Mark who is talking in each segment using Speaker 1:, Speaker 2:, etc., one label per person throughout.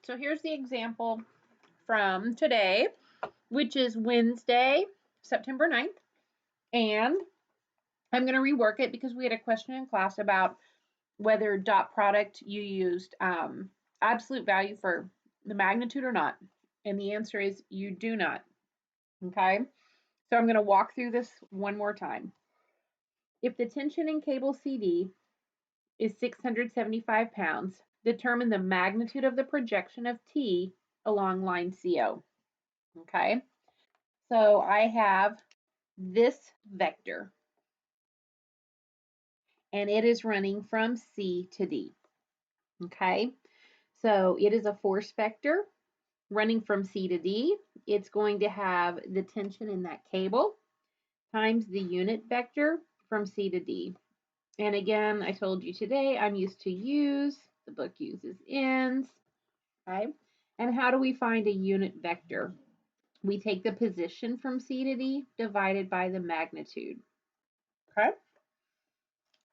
Speaker 1: So here's the example from today, which is Wednesday, September 9th. And I'm going to rework it because we had a question in class about whether dot product you used absolute value for the magnitude or not. And the answer is you do not. Okay, so I'm going to walk through this one more time. If the tension in cable CD is 675 pounds, determine the magnitude of the projection of T along line CO. Okay, so I have this vector, and it is running from C to D. Okay, so it is a force vector running from C to D. It's going to have the tension in that cable times the unit vector from C to D. And again, I told you today, I'm used to use, the book uses ends, okay? And how do we find a unit vector? We take the position from C to D divided by the magnitude, okay?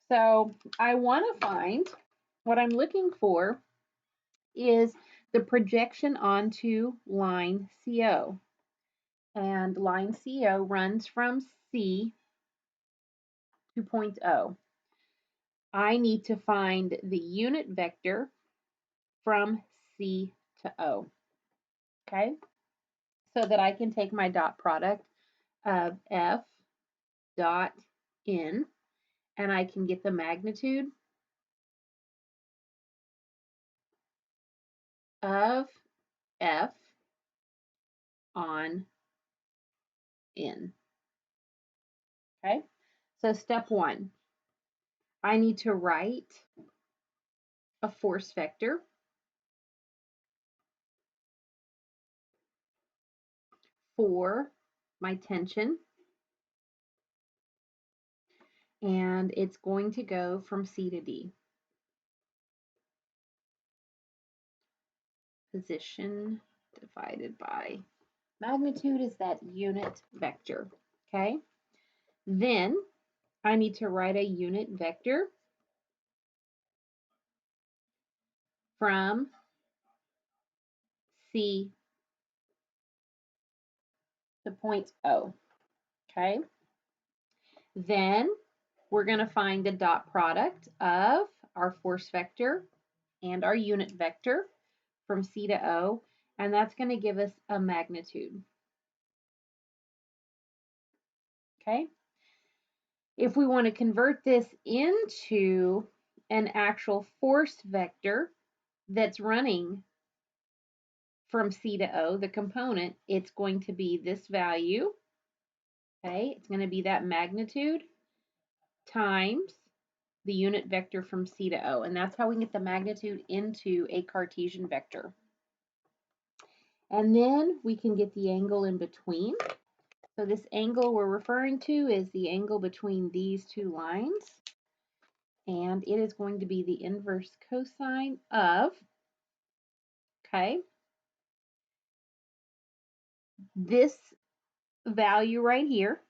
Speaker 1: So I want to find, what I'm looking for is the projection onto line CO. And line CO runs from C to point O. I need to find the unit vector from C to O, okay? So that I can take my dot product of F dot in, and I can get the magnitude of F on in, okay? So step one, I need to write a force vector for my tension, and it's going to go from C to D. Position divided by magnitude is that unit vector, okay? Then I need to write a unit vector from C to point O, okay? Then we're going to find the dot product of our force vector and our unit vector from C to O, and that's going to give us a magnitude, okay? If we want to convert this into an actual force vector that's running from C to O, the component, it's going to be this value, okay? It's going to be that magnitude times the unit vector from C to O, and that's how we get the magnitude into a Cartesian vector. And then we can get the angle in between. So this angle we're referring to is the angle between these two lines, and it is going to be the inverse cosine of, okay, this value right here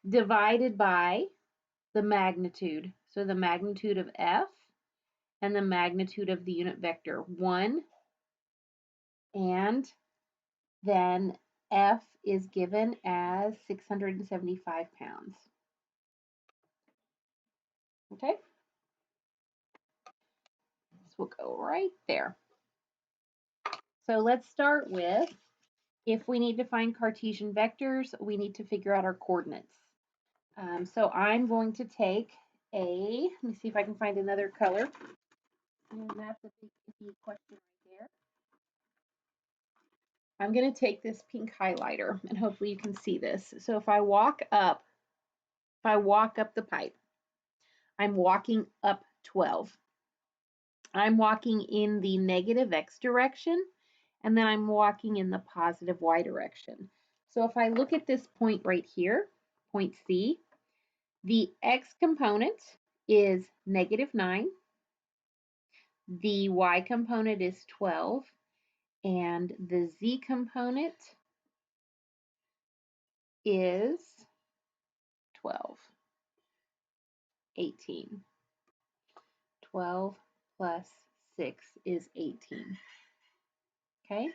Speaker 1: divided by the magnitude. So the magnitude of F and the magnitude of the unit vector, 1, and then F is given as 675 pounds. Okay? This will go right there. So let's start with, if we need to find Cartesian vectors, we need to figure out our coordinates. So I'm going to take let me see if I can find another color. And that's a big question right there. I'm going to take this pink highlighter, and hopefully you can see this. So if I walk up the pipe, I'm walking up 12. I'm walking in the negative x direction, and then I'm walking in the positive y direction. So if I look at this point right here, point C, the x component is -9, the y component is 12, and the z component is 12, 18. 12 plus 6 is 18. Okay?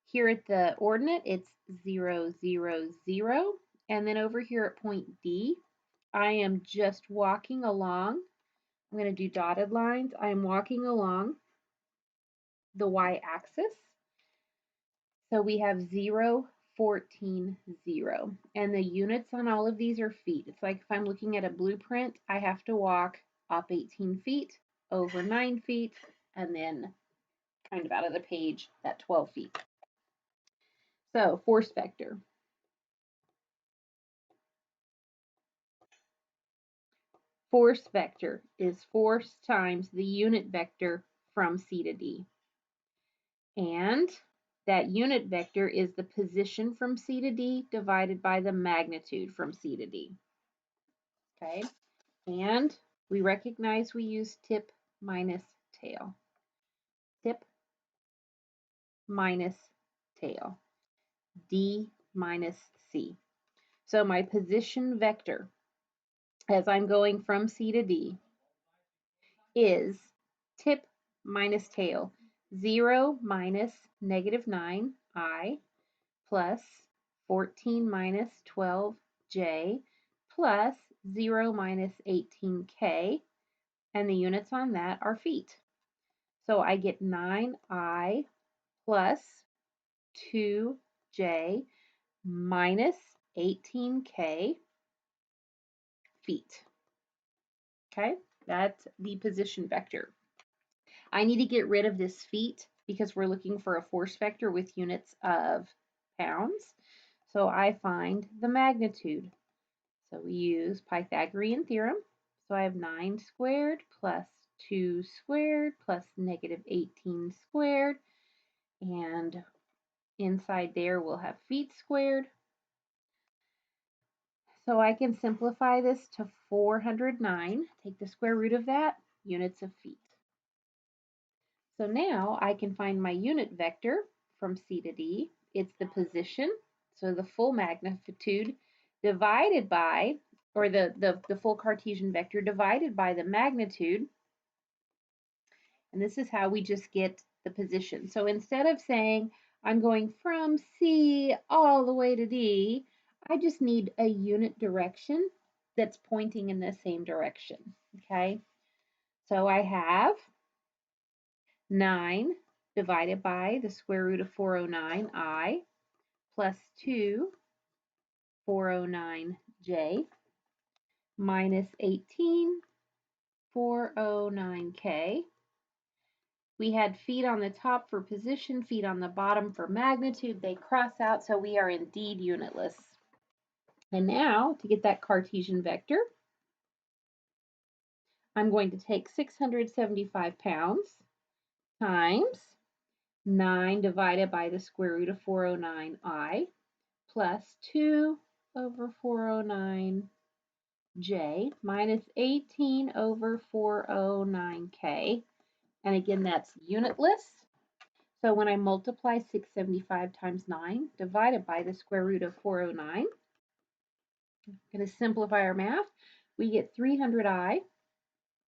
Speaker 1: Here at the ordinate, it's 0, 0, 0. And then over here at point D, I am just walking along. I'm going to do dotted lines. I'm walking along the y-axis. So we have 0, 14, 0. And the units on all of these are feet. It's like if I'm looking at a blueprint, I have to walk up 18 feet, over 9 feet, and then kind of out of the page at 12 feet. So force vector. Force vector is force times the unit vector from C to D. And that unit vector is the position from C to D divided by the magnitude from C to D. Okay, and we recognize we use tip minus tail. Tip minus tail. D minus C. So my position vector, as I'm going from C to D, is tip minus tail. 0 minus negative 9i plus 14 minus 12j plus 0 minus 18k, and the units on that are feet. So I get 9i plus 2j minus 18k feet. Okay, that's the position vector. I need to get rid of this feet because we're looking for a force vector with units of pounds. So I find the magnitude. So we use Pythagorean theorem. So I have 9 squared plus 2 squared plus negative 18 squared. And inside there we'll have feet squared. So I can simplify this to 409. Take the square root of that, units of feet. So now I can find my unit vector from C to D. It's the position, so the full magnitude divided by, or the full Cartesian vector divided by the magnitude. And this is how we just get the position. So instead of saying I'm going from C all the way to D, I just need a unit direction that's pointing in the same direction, okay? So I have 9 divided by the square root of 409i plus 2 409j minus 18 409k. We had feet on the top for position, feet on the bottom for magnitude. They cross out, so we are indeed unitless. And now, to get that Cartesian vector, I'm going to take 675 pounds times 9 divided by the square root of 409i plus 2 over 409j minus 18 over 409k. And again, that's unitless. So when I multiply 675 times 9 divided by the square root of 409, I'm going to simplify our math. We get 300i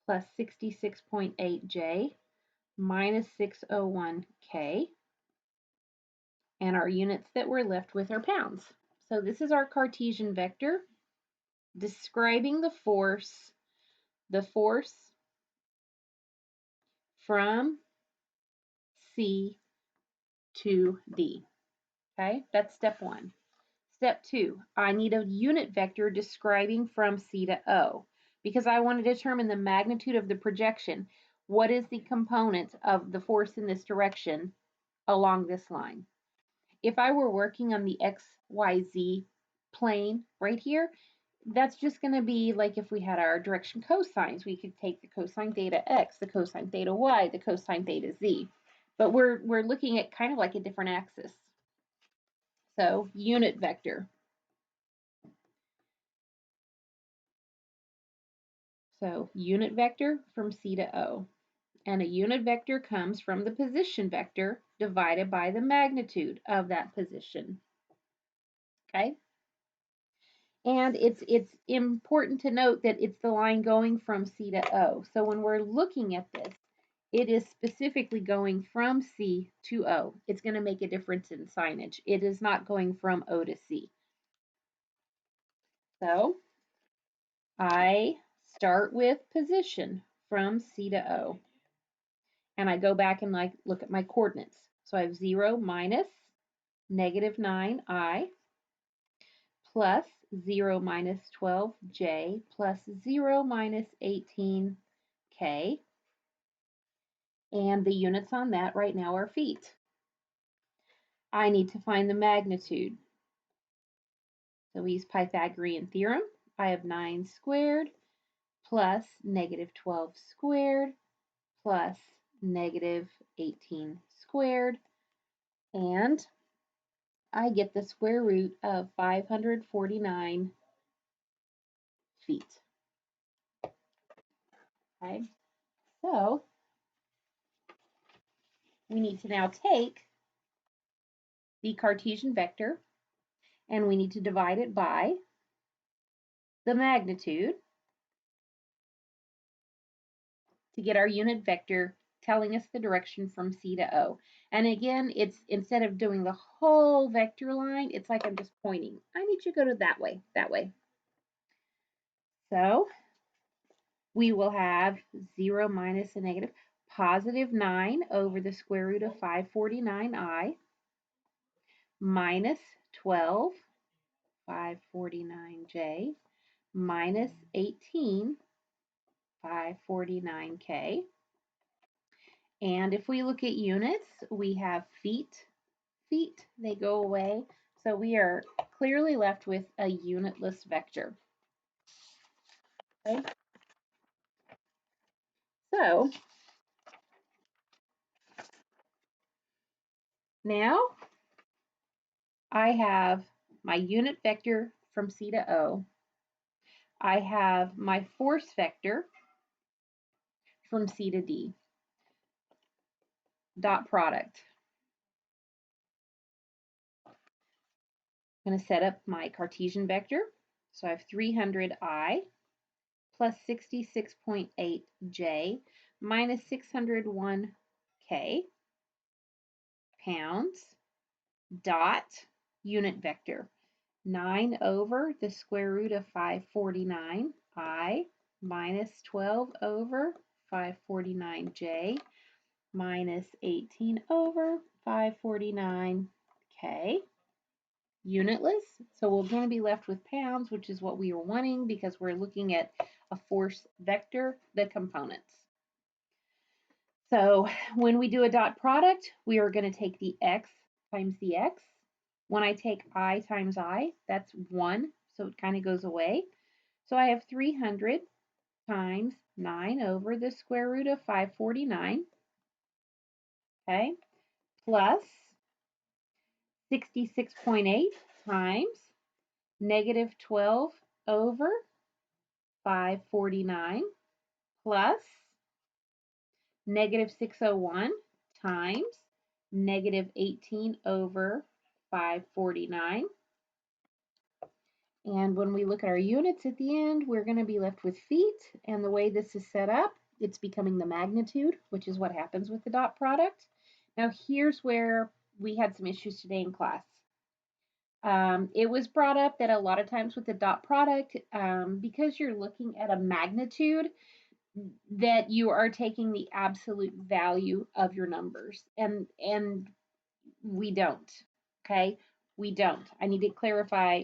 Speaker 1: plus 66.8j minus 601k. And our units that we're left with are pounds. So this is our Cartesian vector describing the force from C to D. Okay, that's step 1. Step 2, I need a unit vector describing from C to O because I want to determine the magnitude of the projection. What is the component of the force in this direction along this line? If I were working on the XYZ plane right here, that's just going to be like if we had our direction cosines. We could take the cosine theta x, the cosine theta y, the cosine theta z. But we're looking at kind of like a different axis. So unit vector. So unit vector from C to O. And a unit vector comes from the position vector divided by the magnitude of that position. Okay? And it's important to note that it's the line going from C to O. So when we're looking at this, it is specifically going from C to O. It's going to make a difference in signage. It is not going from O to C. So I start with position from C to O. And I go back and look at my coordinates. So I have 0 minus negative 9I plus 0 minus 12j plus 0 minus 18k. And the units on that right now are feet. I need to find the magnitude. So we use Pythagorean theorem. I have 9 squared plus negative 12 squared plus negative 18 squared. And I get the square root of 549 feet. Okay, so we need to now take the Cartesian vector and we need to divide it by the magnitude to get our unit vector telling us the direction from C to O. And again, it's instead of doing the whole vector line, it's like I'm just pointing. I need you to go to that way, that way. So we will have 0 minus a negative positive 9 over the square root of 549I minus 12 549j minus 18 549k. And if we look at units, we have feet, they go away. So we are clearly left with a unitless vector. Okay. So now I have my unit vector from C to O. I have my force vector from C to D. Dot product. I'm going to set up my Cartesian vector. So I have 300I plus 66.8j minus 601k pounds dot unit vector. 9 over the square root of 549I minus 12 over 549j minus 18 over 549k. Unitless, so we're going to be left with pounds, which is what we were wanting because we're looking at a force vector, the components. So when we do a dot product, we are going to take the x times the x. When I take I times I, that's 1, so it kind of goes away. So I have 300 times 9 over the square root of 549, okay, plus 66.8 times negative 12 over 549 plus negative 601 times negative 18 over 549. And when we look at our units at the end, we're going to be left with feet. And the way this is set up, it's becoming the magnitude, which is what happens with the dot product. Now here's where we had some issues today in class. It was brought up that a lot of times with the dot product, because you're looking at a magnitude, that you are taking the absolute value of your numbers, and we don't. Okay, we don't. I need to clarify.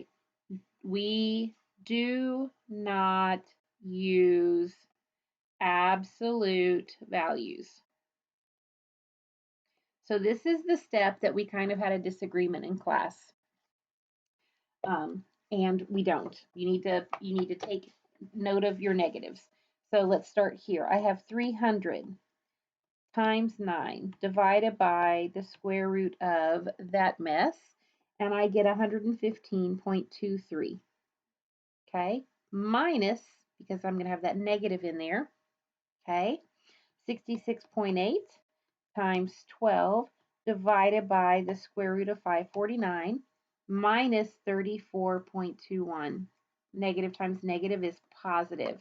Speaker 1: We do not use absolute values. So this is the step that we kind of had a disagreement in class. And we don't. You need to take note of your negatives. So let's start here. I have 300 times 9 divided by the square root of that mess, and I get 115.23. Okay, minus, because I'm going to have that negative in there, okay, 66.8 times 12 divided by the square root of 549 minus 34.21. Negative times negative is positive.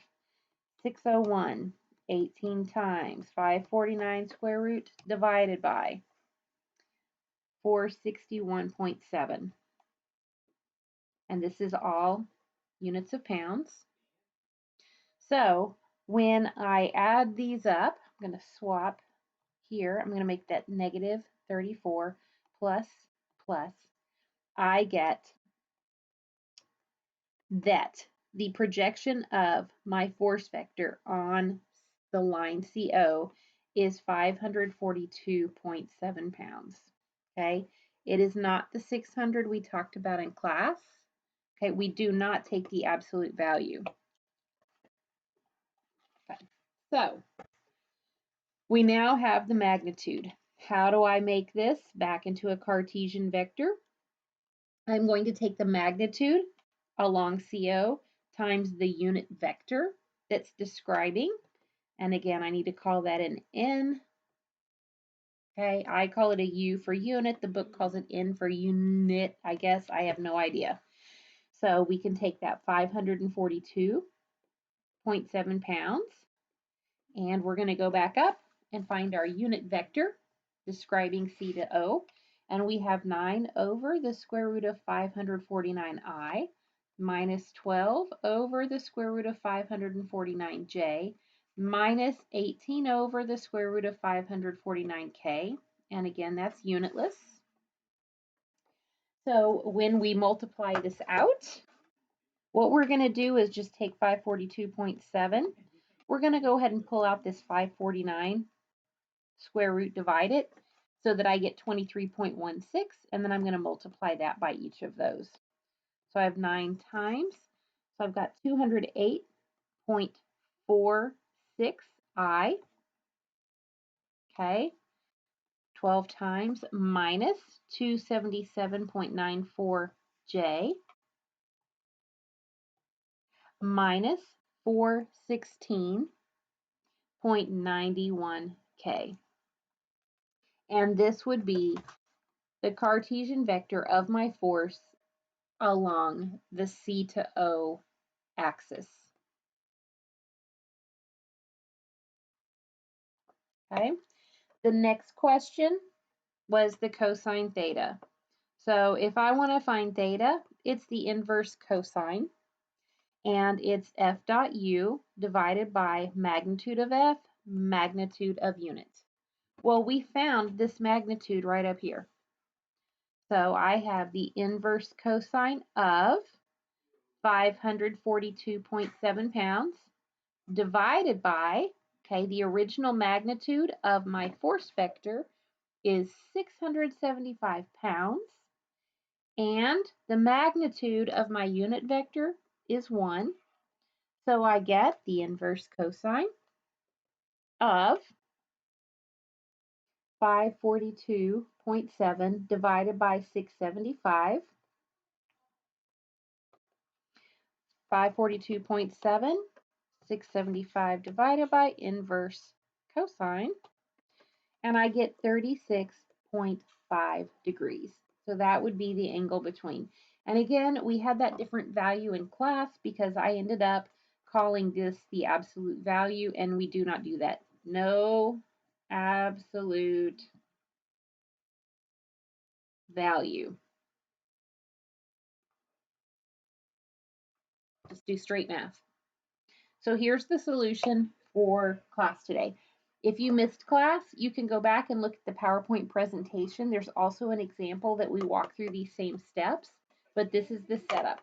Speaker 1: 601. 18 times 549 square root divided by 461.7. And this is all units of pounds. So when I add these up, I'm going to swap here. I'm going to make that negative 34 plus. I get that the projection of my force vector on the line CO is 542.7 pounds. Okay, it is not the 600 we talked about in class. Okay, we do not take the absolute value. Okay, so we now have the magnitude. How do I make this back into a Cartesian vector? I'm going to take the magnitude along CO times the unit vector that's describing. And again, I need to call that an N. Okay, I call it a U for unit. The book calls it N for unit, I guess. I have no idea. So we can take that 542.7 pounds, and we're going to go back up and find our unit vector describing C to O. And we have 9 over the square root of 549I minus 12 over the square root of 549J minus 18 over the square root of 549K. And again, that's unitless. So when we multiply this out, what we're going to do is just take 542.7. We're going to go ahead and pull out this 549 square root, divide it, so that I get 23.16, and then I'm going to multiply that by each of those. So I have 9 times, so I've got 208.46I, okay, 12 times minus 277.94J minus 416.91K. And this would be the Cartesian vector of my force along the C to O axis. Okay, the next question was the cosine theta. So if I want to find theta, it's the inverse cosine, and it's F dot U divided by magnitude of F, magnitude of unit. Well, we found this magnitude right up here. So I have the inverse cosine of 542.7 pounds divided by, okay, the original magnitude of my force vector is 675 pounds, and the magnitude of my unit vector is 1. So I get the inverse cosine of 542.7 divided by 675. 542.7, 675 divided by inverse cosine, and I get 36.5 degrees. So that would be the angle between. And again, we had that different value in class because I ended up calling this the absolute value, and we do not do that. No absolute value. Just do straight math. So here's the solution for class today. If you missed class, you can go back and look at the PowerPoint presentation. There's also an example that we walk through these same steps, but this is the setup.